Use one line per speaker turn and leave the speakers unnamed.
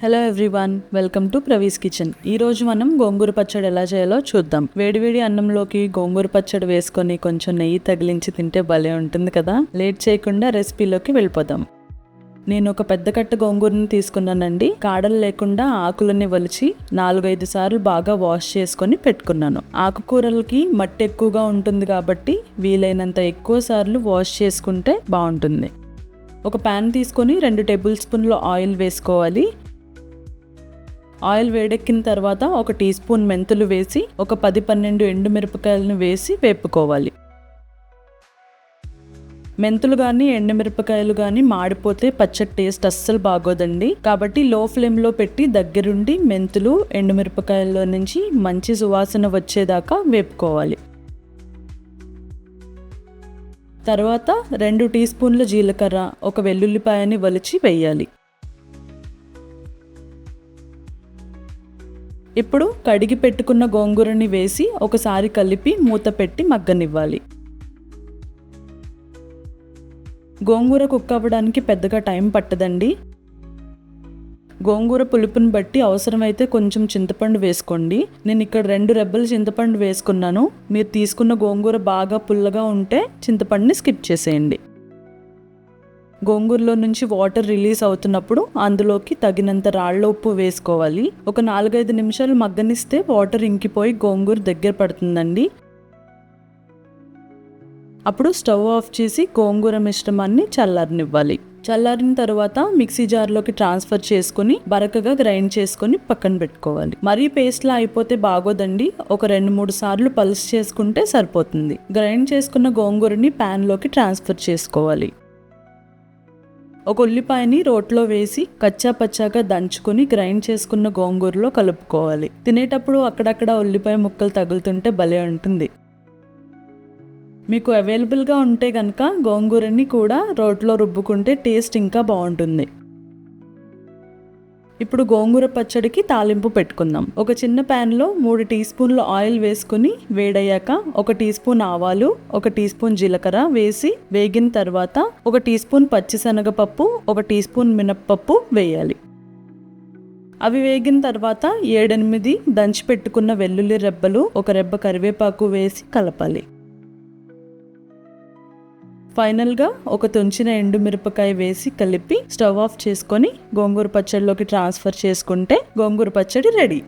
Hello everyone, welcome to ప్రవీస్ kitchen. ఈ రోజు మనం గోంగూర పచ్చడి ఎలా చేయాలో చూద్దాం. వేడివేడి అన్నంలోకి గోంగూర పచ్చడి వేసుకొని కొంచెం నెయ్యి తగిలించి తింటే భలే ఉంటుంది కదా. లేట్ చేయకుండా రెసిపీలోకి వెళ్ళిపోదాం. నేను ఒక పెద్ద కట్ట గోంగూరని తీసుకున్నానండి. కాడలు లేకుండా ఆకులని వలిచి 4-5 సార్లు బాగా వాష్ చేసుకొని పెట్టుకున్నాను. ఆకుకూరలకి మట్టి ఎక్కువగా ఉంటుంది కాబట్టి వీలైనంత ఎక్కువ సార్లు వాష్ చేసుకుంటే బాగుంటుంది. ఒక ప్యాన్ తీసుకొని 2 టేబుల్ స్పూన్ల ఆయిల్ వేసుకోవాలి. ఆయిల్ వేడెక్కిన తర్వాత 1 టీ స్పూన్ మెంతులు వేసి ఒక 10-12 ఎండుమిరపకాయలను వేసి వేపుకోవాలి. మెంతులు కానీ ఎండుమిరపకాయలు కానీ మాడిపోతే పచ్చడి టేస్ట్ అస్సలు బాగోదండి. కాబట్టి లో ఫ్లేమ్లో పెట్టి దగ్గరుండి మెంతులు ఎండుమిరపకాయల్లో నుంచి మంచి సువాసన వచ్చేదాకా వేపుకోవాలి. తర్వాత 2 టీ స్పూన్ల జీలకర్ర, ఒక వెల్లుల్లిపాయని వలిచి వేయాలి. ఇప్పుడు కడిగి పెట్టుకున్న గోంగూరని వేసి ఒకసారి కలిపి మూత పెట్టి మగ్గనివ్వాలి. గోంగూర కుక్ అవ్వడానికి పెద్దగా టైం పట్టదండి. గోంగూర పులుపుని బట్టి అవసరమైతే కొంచెం చింతపండు వేసుకోండి. నేను ఇక్కడ 2 రెబ్బల చింతపండు వేసుకున్నాను. మీరు తీసుకున్న గోంగూర బాగా పుల్లగా ఉంటే చింతపండుని స్కిప్ చేసేయండి. గోంగూరలో నుంచి వాటర్ రిలీజ్ అవుతున్నప్పుడు అందులోకి తగినంత రాళ్ళ ఉప్పు వేసుకోవాలి. ఒక 4-5 నిమిషాలు మగ్గనిస్తే వాటర్ ఇంకిపోయి గోంగూర దగ్గర పడుతుందండి. అప్పుడు స్టవ్ ఆఫ్ చేసి గోంగూర మిశ్రమాన్ని చల్లారనివ్వాలి. చల్లారిన తర్వాత మిక్సీ జార్లోకి ట్రాన్స్ఫర్ చేసుకుని బరకగా గ్రైండ్ చేసుకుని పక్కన పెట్టుకోవాలి. మరీ పేస్ట్లా అయిపోతే బాగోదండి. ఒక 2-3 సార్లు పల్స్ చేసుకుంటే సరిపోతుంది. గ్రైండ్ చేసుకున్న గోంగూరని ప్యాన్లోకి ట్రాన్స్ఫర్ చేసుకోవాలి. ఒక ఉల్లిపాయని రోట్లో వేసి కచ్చా పచ్చాగా దంచుకుని గ్రైండ్ చేసుకున్న గోంగూరలో కలుపుకోవాలి. తినేటప్పుడు అక్కడక్కడ ఉల్లిపాయ ముక్కలు తగులుతుంటే భలే ఉంటుంది. మీకు అవైలబుల్గా ఉంటే కనుక గోంగూరని కూడా రోట్లో రుబ్బుకుంటే టేస్ట్ ఇంకా బాగుంటుంది. ఇప్పుడు గోంగూర పచ్చడికి తాలింపు పెట్టుకుందాం. ఒక చిన్న ప్యాన్లో 3 టీ స్పూన్ల ఆయిల్ వేసుకుని వేడయ్యాక 1 టీ స్పూన్ ఆవాలు, 1 టీ స్పూన్ జీలకర్ర వేసి వేగిన తర్వాత 1 టీ స్పూన్ పచ్చిశనగపప్పు, 1 టీ స్పూన్ మినప్పప్పు వేయాలి. అవి వేగిన తర్వాత 7-8 దంచి పెట్టుకున్న వెల్లుల్లి రెబ్బలు, 1 రెబ్బ కరివేపాకు వేసి కలపాలి. ఫైనల్గా 1 తుంచిన ఎండుమిరపకాయ వేసి కలిపి స్టవ్ ఆఫ్ చేసుకొని గోంగూర పచ్చడిలోకి ట్రాన్స్ఫర్ చేసుకుంటే గోంగూర పచ్చడి రెడీ.